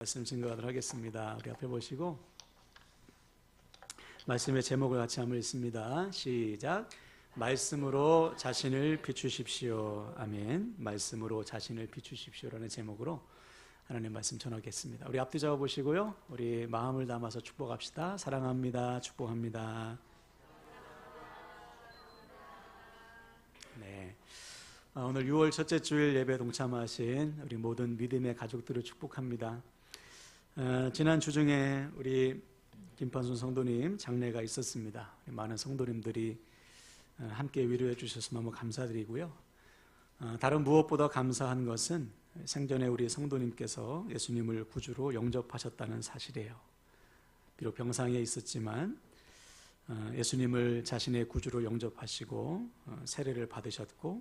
말씀 증거하도록 하겠습니다. 우리 앞에 보시고 말씀의 제목을 같이 한번 읽습니다. 시작. 말씀으로 자신을 비추십시오. 아멘. 말씀으로 자신을 비추십시오라는 제목으로 하나님 말씀 전하겠습니다. 우리 앞뒤 잡아 보시고요. 우리 마음을 담아서 축복합시다. 사랑합니다. 축복합니다. 네. 오늘 6월 첫째 주일 예배 동참하신 우리 모든 믿음의 가족들을 축복합니다. 지난 주 중에 우리 김판순 성도님 장례가 있었습니다. 많은 성도님들이 함께 위로해 주셔서 너무 감사드리고요. 다른 무엇보다 감사한 것은 생전에 우리 성도님께서 예수님을 구주로 영접하셨다는 사실이에요. 비록 병상에 있었지만 예수님을 자신의 구주로 영접하시고 세례를 받으셨고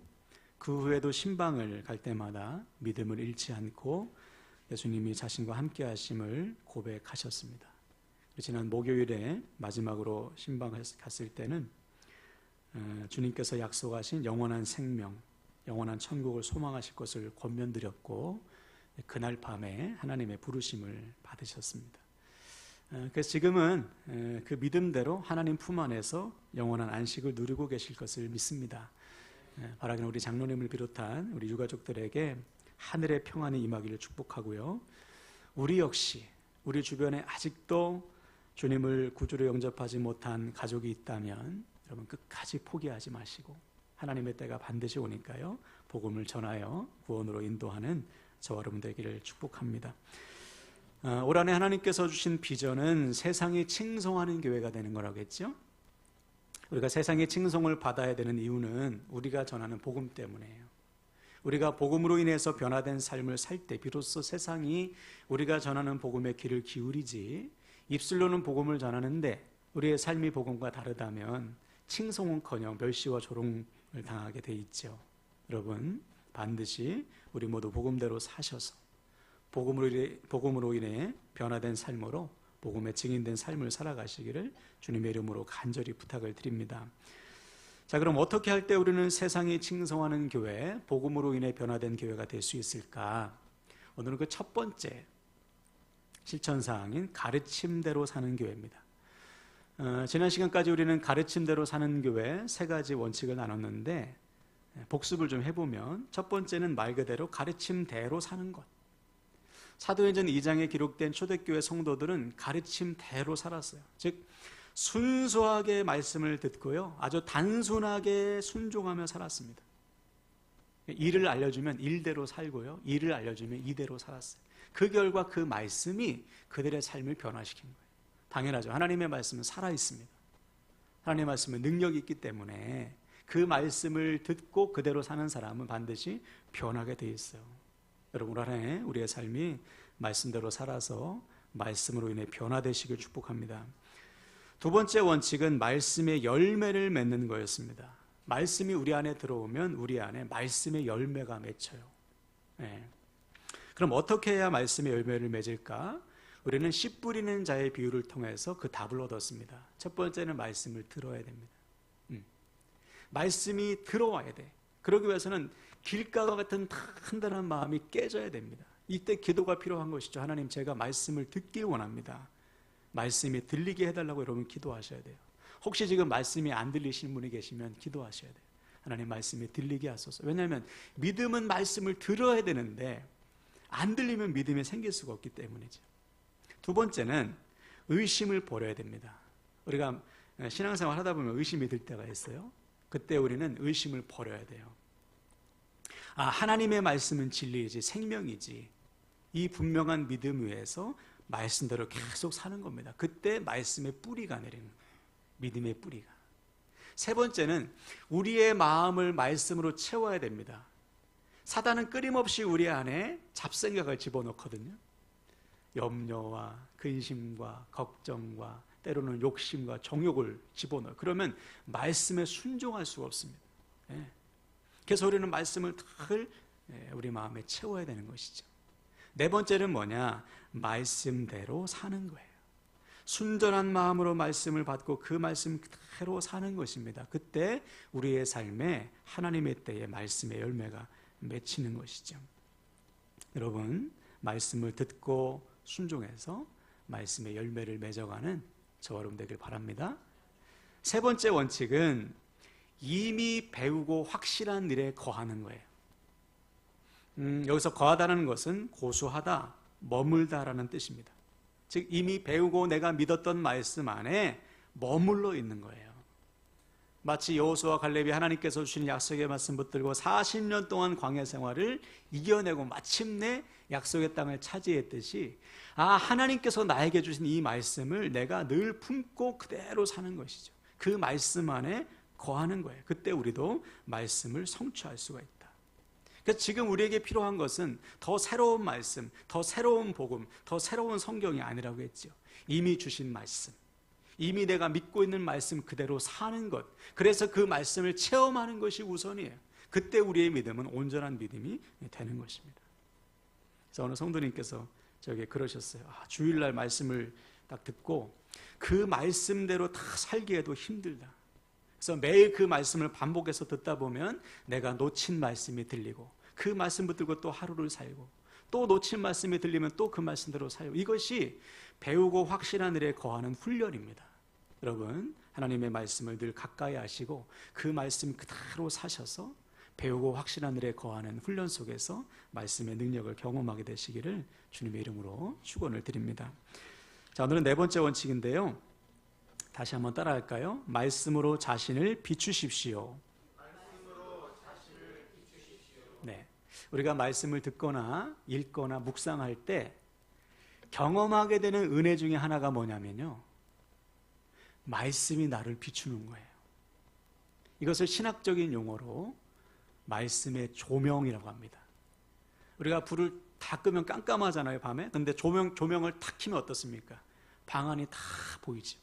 그 후에도 신방을 갈 때마다 믿음을 잃지 않고 예수님이 자신과 함께 하심을 고백하셨습니다. 지난 목요일에 마지막으로 신방 갔을 때는 주님께서 약속하신 영원한 생명, 영원한 천국을 소망하실 것을 권면드렸고 그날 밤에 하나님의 부르심을 받으셨습니다. 그래서 지금은 그 믿음대로 하나님 품 안에서 영원한 안식을 누리고 계실 것을 믿습니다. 바라기는 우리 장로님을 비롯한 우리 유가족들에게 하늘의 평안이 임하기를 축복하고요. 우리 역시 우리 주변에 아직도 주님을 구주로 영접하지 못한 가족이 있다면 여러분 끝까지 포기하지 마시고 하나님의 때가 반드시 오니까요. 복음을 전하여 구원으로 인도하는 저와 여러분 되기를 축복합니다. 올 한해 하나님께서 주신 비전은 세상이 칭송하는 교회가 되는 거라고 했죠. 우리가 세상의 칭송을 받아야 되는 이유는 우리가 전하는 복음 때문이에요. 우리가 복음으로 인해서 변화된 삶을 살 때 비로소 세상이 우리가 전하는 복음에 귀를 기울이지, 입술로는 복음을 전하는데 우리의 삶이 복음과 다르다면 칭송은커녕 멸시와 조롱을 당하게 돼 있죠. 여러분 반드시 우리 모두 복음대로 사셔서 복음으로 인해 변화된 삶으로 복음에 증인된 삶을 살아가시기를 주님의 이름으로 간절히 부탁을 드립니다. 자, 그럼 어떻게 할 때 우리는 세상이 칭송하는 교회, 복음으로 인해 변화된 교회가 될 수 있을까? 오늘은 그 첫 번째 실천사항인 가르침대로 사는 교회입니다. 지난 시간까지 우리는 가르침대로 사는 교회 세 가지 원칙을 나눴는데 복습을 좀 해보면 첫 번째는 말 그대로 가르침대로 사는 것. 사도행전 2장에 기록된 초대교회 성도들은 가르침대로 살았어요. 즉 순수하게 말씀을 듣고요, 아주 단순하게 순종하며 살았습니다. 일을 알려주면 일대로 살고요, 일을 알려주면 이대로 살았어요. 그 결과 그 말씀이 그들의 삶을 변화시킨 거예요. 당연하죠. 하나님의 말씀은 살아있습니다. 하나님의 말씀은 능력이 있기 때문에 그 말씀을 듣고 그대로 사는 사람은 반드시 변하게 돼 있어요. 여러분 올 한해 우리의 삶이 말씀대로 살아서 말씀으로 인해 변화되시길 축복합니다. 두 번째 원칙은 말씀의 열매를 맺는 거였습니다. 말씀이 우리 안에 들어오면 우리 안에 말씀의 열매가 맺혀요. 그럼 어떻게 해야 말씀의 열매를 맺을까? 우리는 씨 뿌리는 자의 비유를 통해서 그 답을 얻었습니다. 첫 번째는 말씀을 들어야 됩니다. 말씀이 들어와야 돼. 그러기 위해서는 길가와 같은 단단한 마음이 깨져야 됩니다. 이때 기도가 필요한 것이죠. 하나님, 제가 말씀을 듣길 원합니다. 말씀이 들리게 해달라고 여러분 기도하셔야 돼요. 혹시 지금 말씀이 안 들리시는 분이 계시면 기도하셔야 돼요. 하나님, 말씀이 들리게 하소서. 왜냐하면 믿음은 말씀을 들어야 되는데 안 들리면 믿음이 생길 수가 없기 때문이죠. 두 번째는 의심을 버려야 됩니다. 우리가 신앙생활 하다 보면 의심이 들 때가 있어요. 그때 우리는 의심을 버려야 돼요. 하나님의 말씀은 진리이지 생명이지, 이 분명한 믿음 위에서 말씀대로 계속 사는 겁니다. 그때 말씀의 뿌리가 내리는 거예요. 믿음의 뿌리가. 세 번째는 우리의 마음을 말씀으로 채워야 됩니다. 사단은 끊임없이 우리 안에 잡생각을 집어넣거든요. 염려와 근심과 걱정과 때로는 욕심과 정욕을 집어넣어요. 그러면 말씀에 순종할 수가 없습니다. 그래서 우리는 말씀을 늘 우리 마음에 채워야 되는 것이죠. 네 번째는 뭐냐? 말씀대로 사는 거예요. 순전한 마음으로 말씀을 받고 그 말씀 그대로 사는 것입니다. 그때 우리의 삶에 하나님의 때에 말씀의 열매가 맺히는 것이죠. 여러분, 말씀을 듣고 순종해서 말씀의 열매를 맺어가는 저와 여러분 되길 바랍니다. 세 번째 원칙은 이미 배우고 확실한 일에 거하는 거예요. 여기서 거하다는 것은 고수하다, 머물다라는 뜻입니다. 즉 이미 배우고 내가 믿었던 말씀 안에 머물러 있는 거예요. 마치 여호수아와 갈렙이 하나님께서 주신 약속의 말씀 붙들고 40년 동안 광야 생활을 이겨내고 마침내 약속의 땅을 차지했듯이 하나님께서 나에게 주신 이 말씀을 내가 늘 품고 그대로 사는 것이죠. 그 말씀 안에 거하는 거예요. 그때 우리도 말씀을 성취할 수가 있다. 그래서 지금 우리에게 필요한 것은 더 새로운 말씀, 더 새로운 복음, 더 새로운 성경이 아니라고 했죠. 이미 주신 말씀, 이미 내가 믿고 있는 말씀 그대로 사는 것, 그래서 그 말씀을 체험하는 것이 우선이에요. 그때 우리의 믿음은 온전한 믿음이 되는 것입니다. 그래서 어느 성도님께서 저에게 그러셨어요. 주일날 말씀을 딱 듣고 그 말씀대로 다 살기에도 힘들다. 그래서 매일 그 말씀을 반복해서 듣다 보면 내가 놓친 말씀이 들리고 그 말씀 붙들고 또 하루를 살고 또 놓친 말씀이 들리면 또 그 말씀대로 살고, 이것이 배우고 확실한 일에 거하는 훈련입니다. 여러분, 하나님의 말씀을 늘 가까이 하시고 그 말씀 그대로 사셔서 배우고 확실한 일에 거하는 훈련 속에서 말씀의 능력을 경험하게 되시기를 주님의 이름으로 축원을 드립니다. 자, 오늘은 네 번째 원칙인데요. 다시 한번 따라할까요? 말씀으로 자신을 비추십시오. 네, 우리가 말씀을 듣거나 읽거나 묵상할 때 경험하게 되는 은혜 중에 하나가 뭐냐면요, 말씀이 나를 비추는 거예요. 이것을 신학적인 용어로 말씀의 조명이라고 합니다. 우리가 불을 다 끄면 깜깜하잖아요, 밤에. 근데 조명을 탁 켜면 어떻습니까? 방 안이 다 보이죠.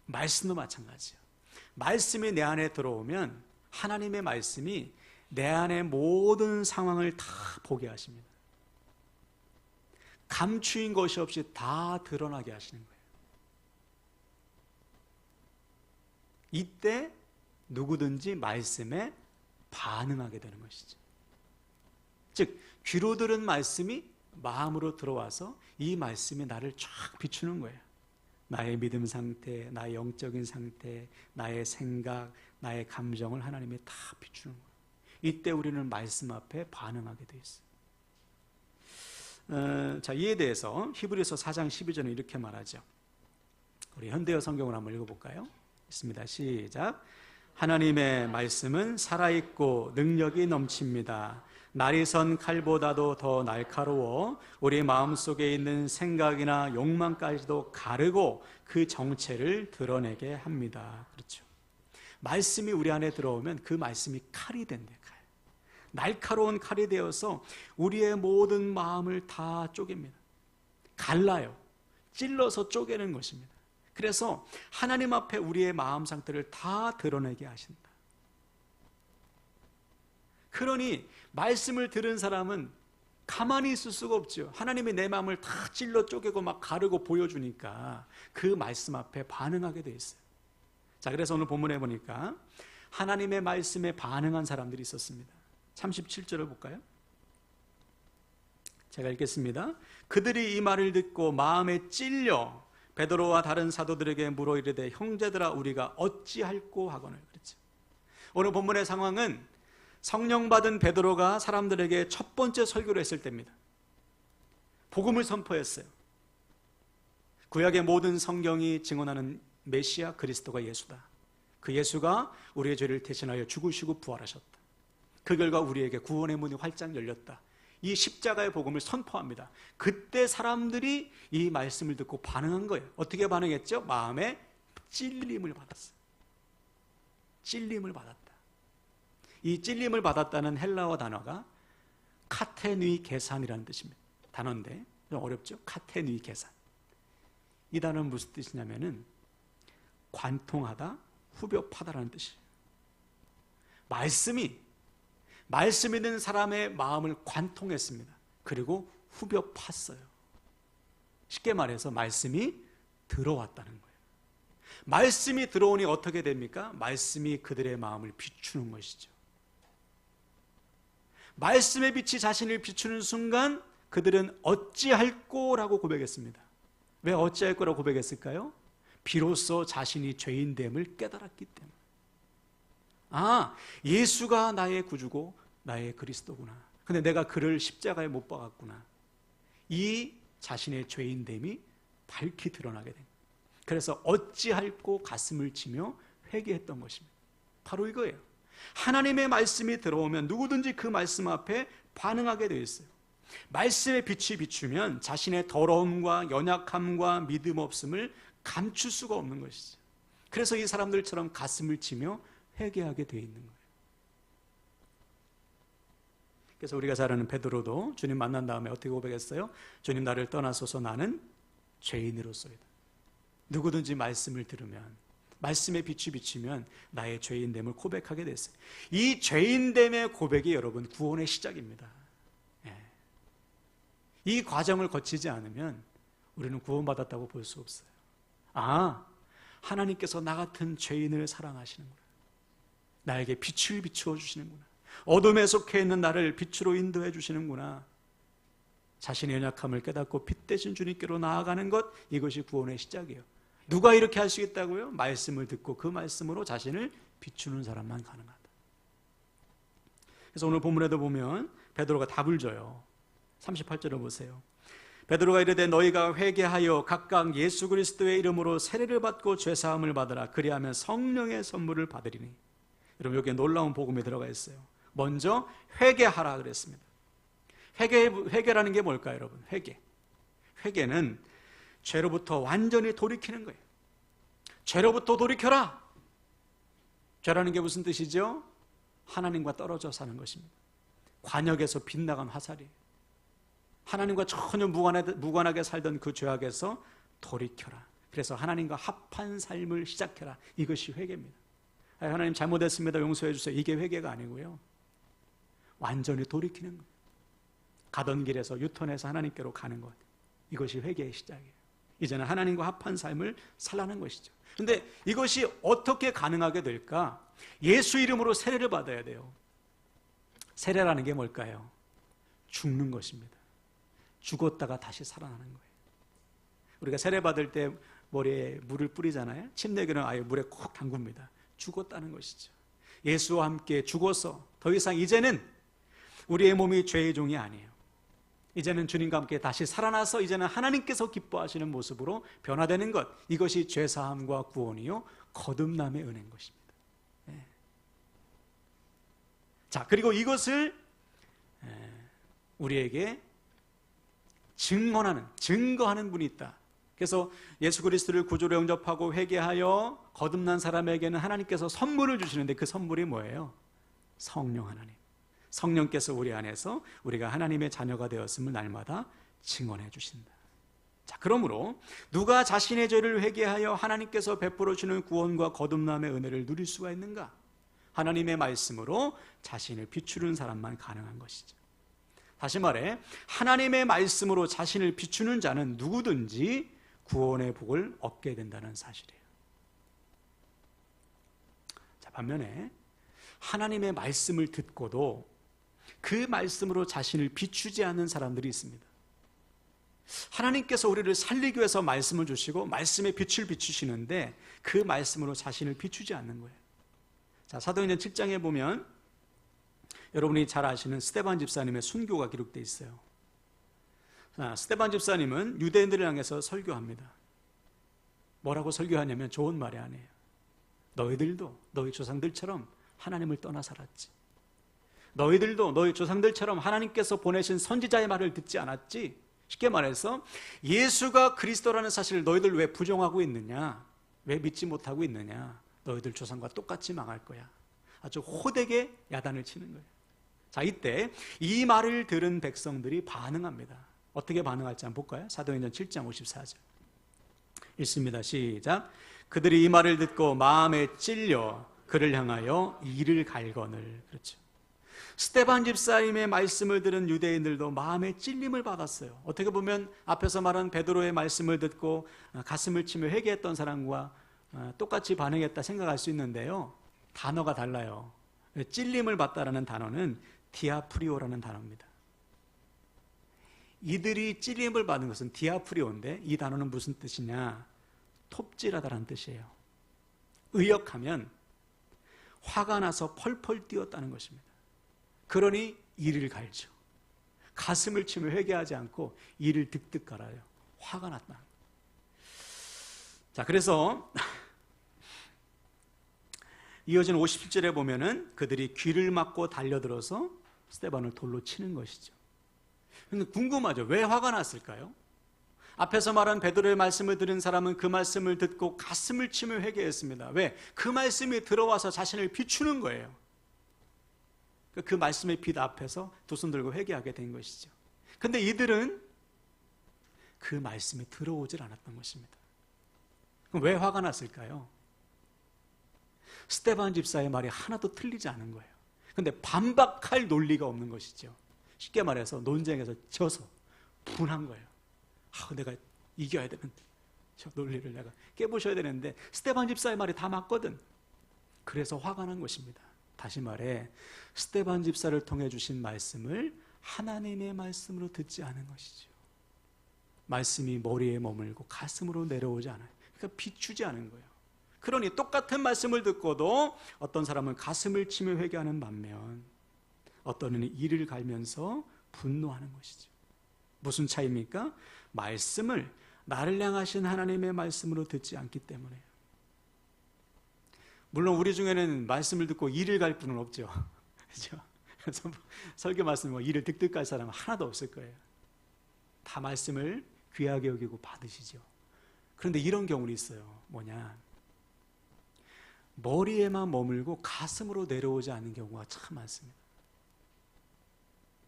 말씀도 마찬가지예요. 말씀이 내 안에 들어오면 하나님의 말씀이 내 안의 모든 상황을 다 보게 하십니다. 감추인 것이 없이 다 드러나게 하시는 거예요. 이때 누구든지 말씀에 반응하게 되는 것이죠. 즉 귀로 들은 말씀이 마음으로 들어와서 이 말씀이 나를 쫙 비추는 거예요. 나의 믿음 상태, 나의 영적인 상태, 나의 생각, 나의 감정을 하나님이 다 비추는 거예요. 이때 우리는 말씀 앞에 반응하게 돼 있어요. 자, 이에 대해서 히브리서 4장 12절은 이렇게 말하죠. 우리 현대어 성경을 한번 읽어볼까요? 있습니다. 시작. 하나님의 말씀은 살아있고 능력이 넘칩니다. 날이 선 칼보다도 더 날카로워 우리 마음속에 있는 생각이나 욕망까지도 가르고 그 정체를 드러내게 합니다. 그렇죠. 말씀이 우리 안에 들어오면 그 말씀이 칼이 된대요. 칼. 날카로운 칼이 되어서 우리의 모든 마음을 다 쪼갭니다. 갈라요. 찔러서 쪼개는 것입니다. 그래서 하나님 앞에 우리의 마음 상태를 다 드러내게 하신다. 그러니 말씀을 들은 사람은 가만히 있을 수가 없죠. 하나님이 내 마음을 다 찔러 쪼개고 막 가르고 보여주니까 그 말씀 앞에 반응하게 돼 있어요. 자, 그래서 오늘 본문에 보니까 하나님의 말씀에 반응한 사람들이 있었습니다. 37절을 볼까요? 제가 읽겠습니다. 그들이 이 말을 듣고 마음에 찔려 베드로와 다른 사도들에게 물어 이르되 형제들아 우리가 어찌할꼬 하거늘. 그렇죠. 오늘 본문의 상황은 성령 받은 베드로가 사람들에게 첫 번째 설교를 했을 때입니다. 복음을 선포했어요. 구약의 모든 성경이 증언하는 메시아 그리스도가 예수다. 그 예수가 우리의 죄를 대신하여 죽으시고 부활하셨다. 그 결과 우리에게 구원의 문이 활짝 열렸다. 이 십자가의 복음을 선포합니다. 그때 사람들이 이 말씀을 듣고 반응한 거예요. 어떻게 반응했죠? 마음에 찔림을 받았어요. 찔림을 받았다. 이 찔림을 받았다는 헬라어 단어가 카테누이 계산이라는 뜻입니다. 단어인데 좀 어렵죠? 카테누이 계산. 이 단어는 무슨 뜻이냐면은 관통하다, 후벼파다라는 뜻이에요. 말씀이 있는 사람의 마음을 관통했습니다. 그리고 후벼 팠어요. 쉽게 말해서 말씀이 들어왔다는 거예요. 말씀이 들어오니 어떻게 됩니까? 말씀이 그들의 마음을 비추는 것이죠. 말씀의 빛이 자신을 비추는 순간 그들은 어찌할꼬라고 고백했습니다. 왜 어찌할꼬라고 고백했을까요? 비로소 자신이 죄인됨을 깨달았기 때문에. 아, 예수가 나의 구주고 나의 그리스도구나. 근데 내가 그를 십자가에 못 박았구나. 이 자신의 죄인됨이 밝히 드러나게 된 거예요. 그래서 어찌할꼬 가슴을 치며 회개했던 것입니다. 바로 이거예요. 하나님의 말씀이 들어오면 누구든지 그 말씀 앞에 반응하게 되어 있어요. 말씀의 빛이 비추면 자신의 더러움과 연약함과 믿음 없음을 감출 수가 없는 것이죠. 그래서 이 사람들처럼 가슴을 치며 회개하게 되어 있는 거예요. 그래서 우리가 잘 아는 베드로도 주님 만난 다음에 어떻게 고백했어요? 주님, 나를 떠나소서, 나는 죄인으로소이다. 누구든지 말씀을 들으면, 말씀의 빛이 비치면 나의 죄인됨을 고백하게 됐어요. 이 죄인됨의 고백이 여러분 구원의 시작입니다. 이 과정을 거치지 않으면 우리는 구원받았다고 볼 수 없어요. 아, 하나님께서 나 같은 죄인을 사랑하시는구나. 나에게 빛을 비추어 주시는구나. 어둠에 속해 있는 나를 빛으로 인도해 주시는구나. 자신의 연약함을 깨닫고 빛 대신 주님께로 나아가는 것, 이것이 구원의 시작이에요. 누가 이렇게 할 수 있다고요? 말씀을 듣고 그 말씀으로 자신을 비추는 사람만 가능하다. 그래서 오늘 본문에도 보면 베드로가 답을 줘요. 38절을 보세요. 베드로가 이르되 너희가 회개하여 각각 예수 그리스도의 이름으로 세례를 받고 죄사함을 받으라. 그리하면 성령의 선물을 받으리니. 여러분, 여기에 놀라운 복음이 들어가 있어요. 먼저 회개하라 그랬습니다. 회개라는 게 뭘까요, 여러분? 회개는 죄로부터 완전히 돌이키는 거예요. 죄로부터 돌이켜라. 죄라는 게 무슨 뜻이죠? 하나님과 떨어져 사는 것입니다. 관역에서 빗나간 화살이에요. 하나님과 전혀 무관하게 살던 그 죄악에서 돌이켜라. 그래서 하나님과 합한 삶을 시작해라. 이것이 회개입니다. 하나님 잘못했습니다, 용서해 주세요. 이게 회개가 아니고요, 완전히 돌이키는 거예요. 가던 길에서 유턴해서 하나님께로 가는 것, 이것이 회개의 시작이에요. 이제는 하나님과 합한 삶을 살라는 것이죠. 그런데 이것이 어떻게 가능하게 될까? 예수 이름으로 세례를 받아야 돼요. 세례라는 게 뭘까요? 죽는 것입니다. 죽었다가 다시 살아나는 거예요. 우리가 세례 받을 때 머리에 물을 뿌리잖아요. 침내기는 아예 물에 콕 담굽니다. 죽었다는 것이죠. 예수와 함께 죽어서 더 이상 이제는 우리의 몸이 죄의 종이 아니에요. 이제는 주님과 함께 다시 살아나서 이제는 하나님께서 기뻐하시는 모습으로 변화되는 것, 이것이 죄사함과 구원이요 거듭남의 은혜인 것입니다. 자, 그리고 이것을 우리에게 증거하는 분이 있다. 그래서 예수 그리스도를 구주로 영접하고 회개하여 거듭난 사람에게는 하나님께서 선물을 주시는데 그 선물이 뭐예요? 성령 하나님. 성령께서 우리 안에서 우리가 하나님의 자녀가 되었음을 날마다 증언해 주신다. 자, 그러므로 누가 자신의 죄를 회개하여 하나님께서 베풀어 주는 구원과 거듭남의 은혜를 누릴 수가 있는가? 하나님의 말씀으로 자신을 비추는 사람만 가능한 것이죠. 다시 말해, 하나님의 말씀으로 자신을 비추는 자는 누구든지 구원의 복을 얻게 된다는 사실이에요. 자, 반면에 하나님의 말씀을 듣고도 그 말씀으로 자신을 비추지 않는 사람들이 있습니다. 하나님께서 우리를 살리기 위해서 말씀을 주시고 말씀의 빛을 비추시는데 그 말씀으로 자신을 비추지 않는 거예요. 자, 사도행전 7장에 보면 여러분이 잘 아시는 스데반 집사님의 순교가 기록되어 있어요. 스데반 집사님은 유대인들을 향해서 설교합니다. 뭐라고 설교하냐면 좋은 말이 아니에요. 너희들도 너희 조상들처럼 하나님을 떠나 살았지. 너희들도 너희 조상들처럼 하나님께서 보내신 선지자의 말을 듣지 않았지. 쉽게 말해서 예수가 그리스도라는 사실을 너희들 왜 부정하고 있느냐, 왜 믿지 못하고 있느냐, 너희들 조상과 똑같이 망할 거야. 아주 호되게 야단을 치는 거예요. 자, 이때 이 말을 들은 백성들이 반응합니다. 어떻게 반응할지 한번 볼까요? 사도행전 7장 54절 읽습니다. 시작. 그들이 이 말을 듣고 마음에 찔려 그를 향하여 이를 갈거늘. 그렇죠. 스데반 집사님의 말씀을 들은 유대인들도 마음에 찔림을 받았어요. 어떻게 보면 앞에서 말한 베드로의 말씀을 듣고 가슴을 치며 회개했던 사람과 똑같이 반응했다 생각할 수 있는데요, 단어가 달라요. 찔림을 받다라는 단어는 디아프리오라는 단어입니다. 이들이 찔림을 받는 것은 디아프리오인데 이 단어는 무슨 뜻이냐? 톱질하다라는 뜻이에요. 의역하면 화가 나서 펄펄 뛰었다는 것입니다. 그러니 이를 갈죠. 가슴을 치며 회개하지 않고 이를 득득 갈아요. 화가 났다. 자, 그래서 이어진 57절에 보면은 그들이 귀를 막고 달려들어서 스데반을 돌로 치는 것이죠. 근데 궁금하죠. 왜 화가 났을까요? 앞에서 말한 베드로의 말씀을 들은 사람은 그 말씀을 듣고 가슴을 치며 회개했습니다. 왜? 그 말씀이 들어와서 자신을 비추는 거예요. 그 말씀의 빛 앞에서 두 손 들고 회개하게 된 것이죠. 근데 이들은 그 말씀이 들어오질 않았던 것입니다. 그럼 왜 화가 났을까요? 스데반 집사의 말이 하나도 틀리지 않은 거예요. 근데 반박할 논리가 없는 것이죠. 쉽게 말해서 논쟁에서 져서 분한 거예요. 내가 이겨야 되는데, 저 논리를 내가 깨부셔야 되는데 스데반 집사의 말이 다 맞거든. 그래서 화가 난 것입니다. 다시 말해 스데반 집사를 통해 주신 말씀을 하나님의 말씀으로 듣지 않은 것이죠. 말씀이 머리에 머물고 가슴으로 내려오지 않아요. 그러니까 비추지 않은 거예요. 그러니 똑같은 말씀을 듣고도 어떤 사람은 가슴을 치며 회개하는 반면 어떤 이는 이를 갈면서 분노하는 것이죠. 무슨 차이입니까? 말씀을 나를 향하신 하나님의 말씀으로 듣지 않기 때문에요. 물론 우리 중에는 말씀을 듣고 이를 갈 분은 없죠. 그렇죠? 그래서 설교 말씀 이를 득득 갈 사람은 하나도 없을 거예요. 다 말씀을 귀하게 여기고 받으시죠. 그런데 이런 경우는 있어요. 뭐냐? 머리에만 머물고 가슴으로 내려오지 않는 경우가 참 많습니다.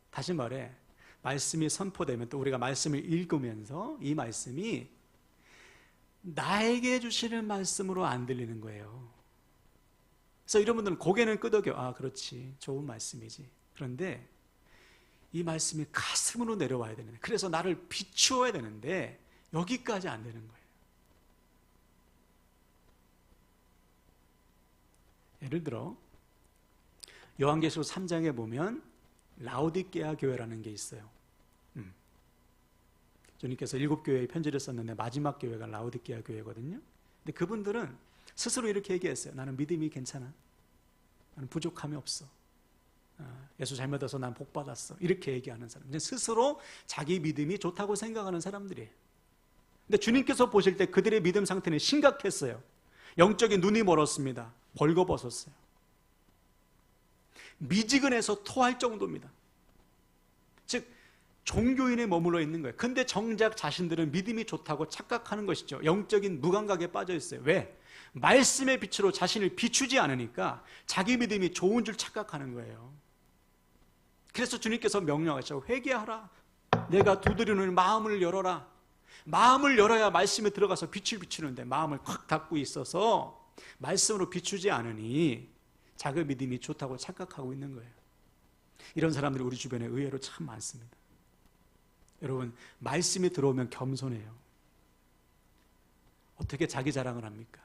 다시 말해 말씀이 선포되면 또 우리가 말씀을 읽으면서 이 말씀이 나에게 주시는 말씀으로 안 들리는 거예요. 그래서 이런 분들은 고개는 끄덕여. 그렇지, 좋은 말씀이지. 그런데 이 말씀이 가슴으로 내려와야 되는데, 그래서 나를 비추어야 되는데 여기까지 안 되는 거예요. 예를 들어 요한계시록 3장에 보면 라오디게아 교회라는 게 있어요. 주님께서 7교회에 편지를 썼는데 마지막 교회가 라오디게아 교회거든요. 근데 그분들은 스스로 이렇게 얘기했어요. 나는 믿음이 괜찮아. 나는 부족함이 없어. 예수 잘 믿어서 난 복 받았어. 이렇게 얘기하는 사람. 스스로 자기 믿음이 좋다고 생각하는 사람들이에요. 근데 주님께서 보실 때 그들의 믿음 상태는 심각했어요. 영적인 눈이 멀었습니다. 벌거벗었어요. 미지근해서 토할 정도입니다. 즉 종교인에 머물러 있는 거예요. 근데 정작 자신들은 믿음이 좋다고 착각하는 것이죠. 영적인 무감각에 빠져 있어요. 왜? 말씀의 빛으로 자신을 비추지 않으니까 자기 믿음이 좋은 줄 착각하는 거예요. 그래서 주님께서 명령하시죠. 회개하라. 내가 두드리는 마음을 열어라. 마음을 열어야 말씀에 들어가서 빛을 비추는데 마음을 콱 닫고 있어서 말씀으로 비추지 않으니 자기 믿음이 좋다고 착각하고 있는 거예요. 이런 사람들이 우리 주변에 의외로 참 많습니다. 여러분, 말씀이 들어오면 겸손해요. 어떻게 자기 자랑을 합니까?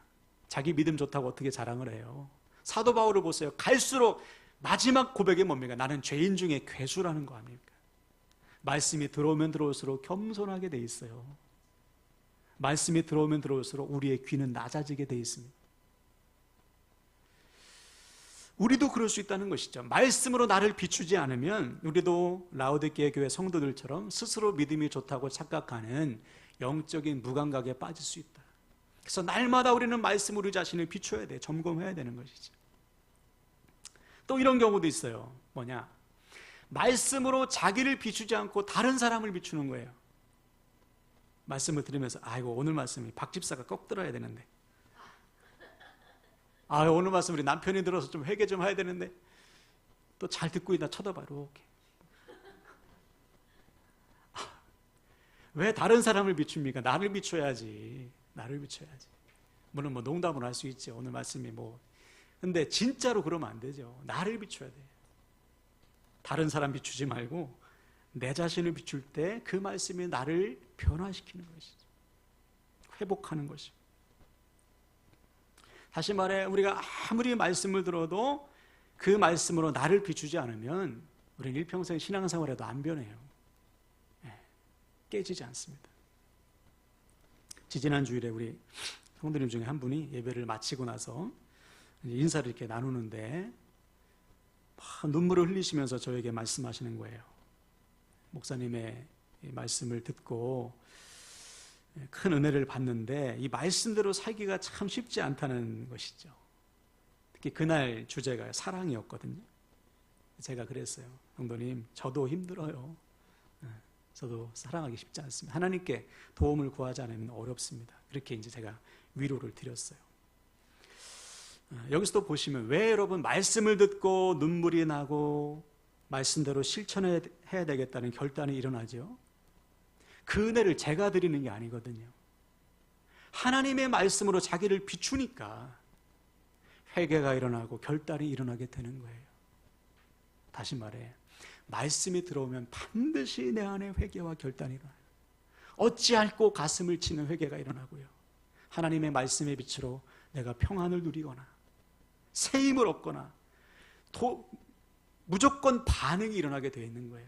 자기 믿음 좋다고 어떻게 자랑을 해요? 사도 바울을 보세요. 갈수록 마지막 고백이 뭡니까? 나는 죄인 중에 괴수라는 거 아닙니까? 말씀이 들어오면 들어올수록 겸손하게 돼 있어요. 말씀이 들어오면 들어올수록 우리의 귀는 낮아지게 돼 있습니다. 우리도 그럴 수 있다는 것이죠. 말씀으로 나를 비추지 않으면 우리도 라오디게아 교회 성도들처럼 스스로 믿음이 좋다고 착각하는 영적인 무감각에 빠질 수 있다. 그래서 날마다 우리는 말씀으로 자신을 비춰야 돼. 점검해야 되는 것이죠. 또 이런 경우도 있어요. 뭐냐? 말씀으로 자기를 비추지 않고 다른 사람을 비추는 거예요. 말씀을 들으면서 아이고 오늘 말씀이 박 집사가 꼭 들어야 되는데, 오늘 말씀 우리 남편이 들어서 좀 회개 좀 해야 되는데, 또 잘 듣고 있나 쳐다봐 이렇게. 왜 다른 사람을 비춥니까? 나를 비춰야지. 나를 비춰야지. 물론 농담으로 할 수 있죠. 오늘 말씀이 근데 진짜로 그러면 안 되죠. 나를 비춰야 돼요. 다른 사람 비추지 말고 내 자신을 비출 때 그 말씀이 나를 변화시키는 것이죠. 회복하는 것이죠. 다시 말해 우리가 아무리 말씀을 들어도 그 말씀으로 나를 비추지 않으면 우리는 일평생 신앙생활에도 안 변해요. 깨지지 않습니다. 지지난 주일에 우리 성도님 중에 한 분이 예배를 마치고 나서 인사를 이렇게 나누는데 막 눈물을 흘리시면서 저에게 말씀하시는 거예요. 목사님의 이 말씀을 듣고 큰 은혜를 받는데 이 말씀대로 살기가 참 쉽지 않다는 것이죠. 특히 그날 주제가 사랑이었거든요. 제가 그랬어요. 성도님, 저도 힘들어요. 저도 사랑하기 쉽지 않습니다. 하나님께 도움을 구하지 않으면 어렵습니다. 그렇게 이제 제가 위로를 드렸어요. 여기서도 보시면 왜 여러분 말씀을 듣고 눈물이 나고 말씀대로 실천해야 되겠다는 결단이 일어나죠? 그 은혜를 제가 드리는 게 아니거든요. 하나님의 말씀으로 자기를 비추니까 회개가 일어나고 결단이 일어나게 되는 거예요. 다시 말해, 말씀이 들어오면 반드시 내 안에 회개와 결단이 일어나요. 어찌할꼬 가슴을 치는 회개가 일어나고요. 하나님의 말씀의 빛으로 내가 평안을 누리거나 새 힘을 얻거나 무조건 반응이 일어나게 되어 있는 거예요.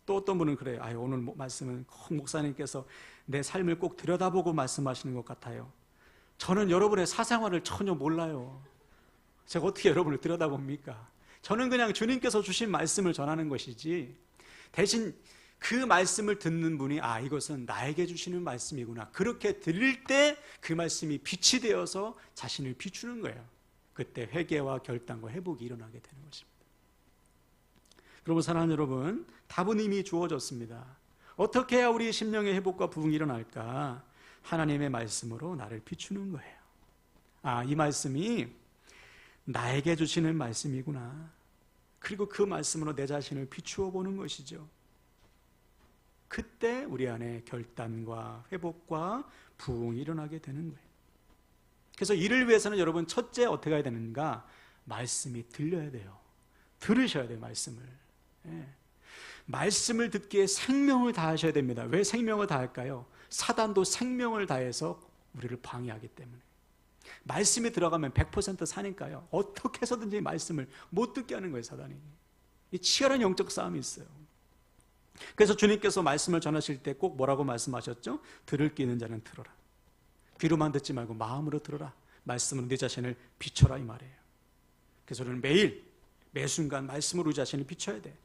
또 어떤 분은 그래요. 오늘 말씀은 꼭 목사님께서 내 삶을 꼭 들여다보고 말씀하시는 것 같아요. 저는 여러분의 사생활을 전혀 몰라요. 제가 어떻게 여러분을 들여다봅니까? 저는 그냥 주님께서 주신 말씀을 전하는 것이지, 대신 그 말씀을 듣는 분이 이것은 나에게 주시는 말씀이구나, 그렇게 들릴 때 그 말씀이 빛이 되어서 자신을 비추는 거예요. 그때 회개와 결단과 회복이 일어나게 되는 것입니다. 여러분, 사랑하는 여러분, 답은 이미 주어졌습니다. 어떻게 해야 우리 심령의 회복과 부흥이 일어날까? 하나님의 말씀으로 나를 비추는 거예요. 이 말씀이 나에게 주시는 말씀이구나. 그리고 그 말씀으로 내 자신을 비추어 보는 것이죠. 그때 우리 안에 결단과 회복과 부흥이 일어나게 되는 거예요. 그래서 이를 위해서는 여러분, 첫째 어떻게 해야 되는가? 말씀이 들려야 돼요. 들으셔야 돼요, 말씀을. 말씀을 듣기에 생명을 다하셔야 됩니다. 왜 생명을 다할까요? 사단도 생명을 다해서 우리를 방해하기 때문에. 말씀이 들어가면 100% 사니까요. 어떻게 해서든지 말씀을 못 듣게 하는 거예요, 사단이. 이 치열한 영적 싸움이 있어요. 그래서 주님께서 말씀을 전하실 때 꼭 뭐라고 말씀하셨죠? 들을 끼 있는 자는 들어라. 귀로만 듣지 말고 마음으로 들어라. 말씀으로 네 자신을 비춰라, 이 말이에요. 그래서 우리는 매일 매순간 말씀으로 우리 자신을 비춰야 돼.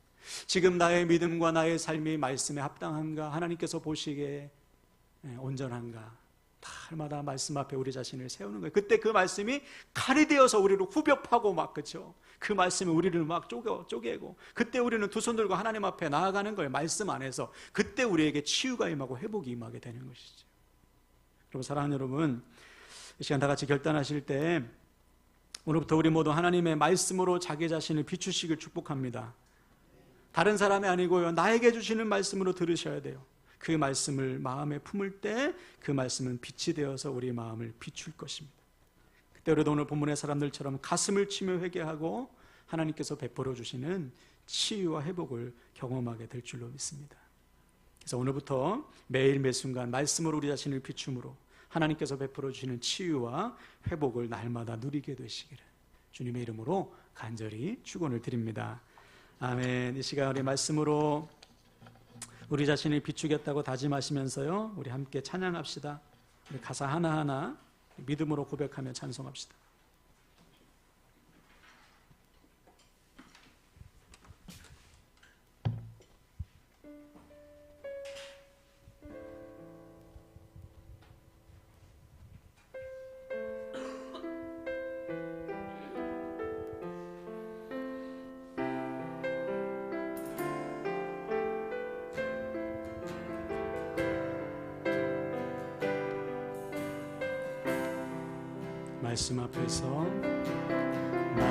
지금 나의 믿음과 나의 삶이 말씀에 합당한가? 하나님께서 보시기에 온전한가? 날마다 말씀 앞에 우리 자신을 세우는 거예요. 그때 그 말씀이 칼이 되어서 우리를 후벼 파고 그렇죠? 그 말씀이 우리를 막 쪼개고, 그때 우리는 두 손 들고 하나님 앞에 나아가는 거예요. 말씀 안에서. 그때 우리에게 치유가 임하고 회복이 임하게 되는 것이죠. 여러분, 사랑하는 여러분, 이 시간 다 같이 결단하실 때 오늘부터 우리 모두 하나님의 말씀으로 자기 자신을 비추시길 축복합니다. 다른 사람이 아니고요, 나에게 주시는 말씀으로 들으셔야 돼요. 그 말씀을 마음에 품을 때 그 말씀은 빛이 되어서 우리 마음을 비출 것입니다. 그때 우리도 오늘 본문의 사람들처럼 가슴을 치며 회개하고 하나님께서 베풀어 주시는 치유와 회복을 경험하게 될 줄로 믿습니다. 그래서 오늘부터 매일 매순간 말씀으로 우리 자신을 비춤으로 하나님께서 베풀어 주시는 치유와 회복을 날마다 누리게 되시기를 주님의 이름으로 간절히 축원을 드립니다. 아멘. 이 시간 우리 말씀으로 우리 자신을 비추겠다고 다짐하시면서요, 우리 함께 찬양합시다. 우리 가사 하나하나 믿음으로 고백하며 찬송합시다.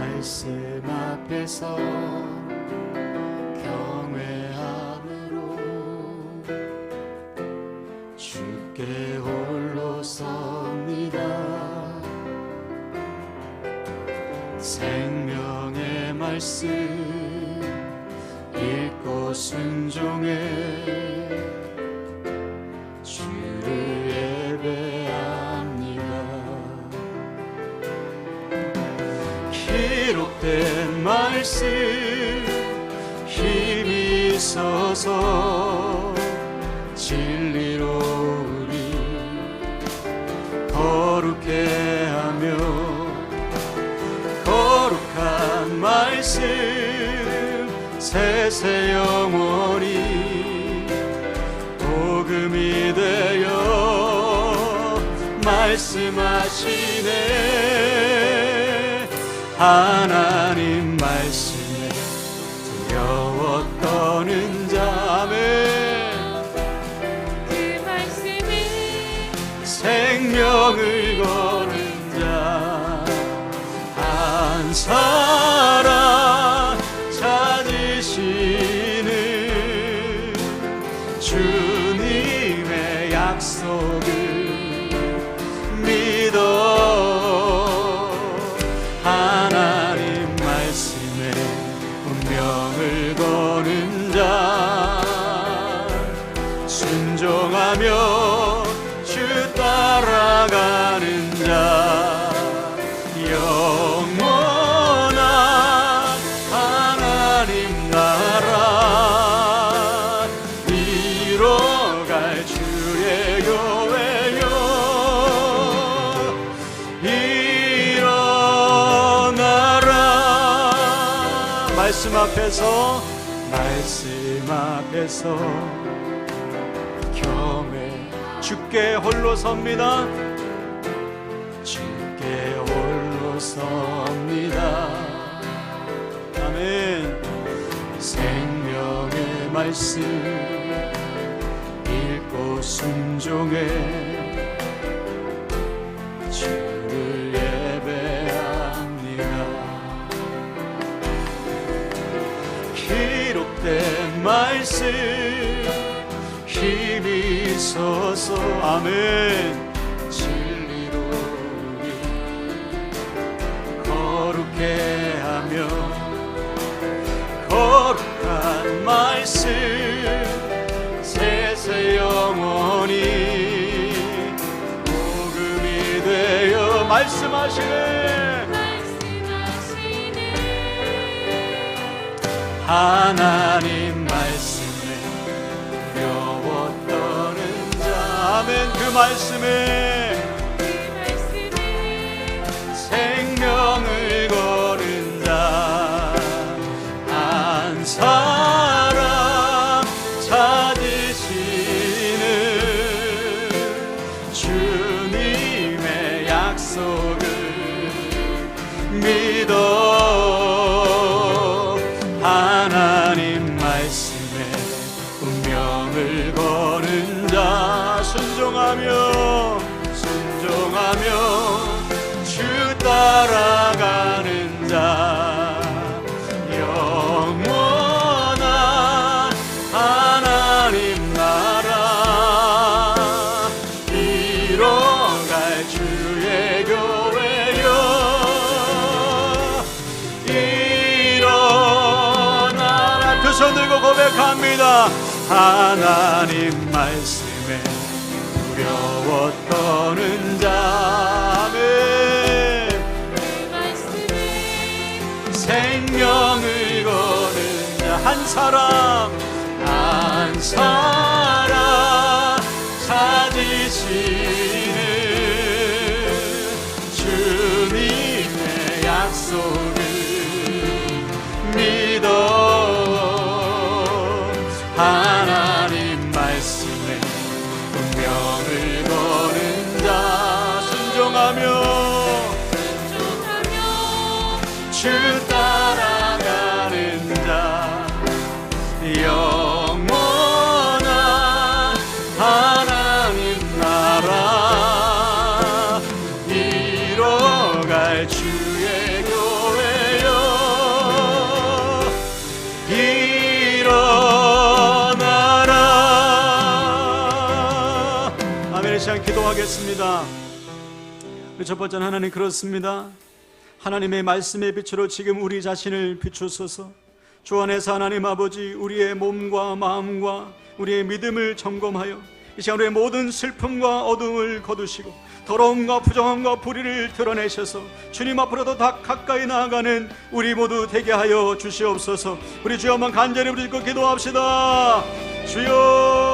말씀 앞에서 경외함으로 주께 홀로 섭니다. 생명의 말씀 읽고 순종해 주를 예배합니다. 기록된 말씀 힘이 있어서 말씀 세세 영원히 복음이 되어 말씀하시네. 하나님 말씀에 두려워 떠는 자매 그 말씀에 생명을 거는 자 한 사람 찾으시는 주님의 약속을 믿어. 하나님 말씀에 운명을 거는 자 순종하며 주 따라가는 자 영원한 하나님 나라 이뤄갈 주의 교회요. 일어나라. 말씀 앞에서 겸해 주께 홀로 섭니다. 주께 홀로 섭니다. 아멘. 생명의 말씀 읽고 순종해 주를 예배합니다. 기록된 말씀 힘이 있어서 아멘. 진리로 우리 거룩해 하며 거룩한 말씀 세세 영원히 복음이 되어 말씀하시네. 하나님 말씀에 두려워 떠는 자 아멘. 그 말씀에 생명을 거는 자 한 사람 찾으시는 주님의 약속을 믿어. 하나님 말씀에 운명을 거는 자 순종하며 주 따라가는 자 영원한 하나님 나라 이뤄갈 주의 교회여. 일어나라. 두 손 들고 고백합니다. 하나님 말씀에 두려워 떠는 자 아멘. 생명을 거는 자 한 사람 찾으시는 주님의 약속을 믿어. 하나님 말씀에 운명을 거는 자 순종하며 주 따라가는 자 영원한 하나님 나라 이뤄갈 주의 교회여. 일어나라. 아멘. 이 시간 기도하겠습니다. 우리 첫 번째는 하나님 그렇습니다. 하나님의 말씀의 빛으로 지금 우리 자신을 비추소서. 주 안에서 하나님 아버지 우리의 몸과 마음과 우리의 믿음을 점검하여 이 시간 우리의 모든 슬픔과 어둠을 거두시고 더러움과 부정함과 불의를 드러내셔서 주님 앞으로도 더 가까이 나아가는 우리 모두 되게 하여 주시옵소서. 우리 주여 한번 간절히 부르짖고 기도합시다. 주여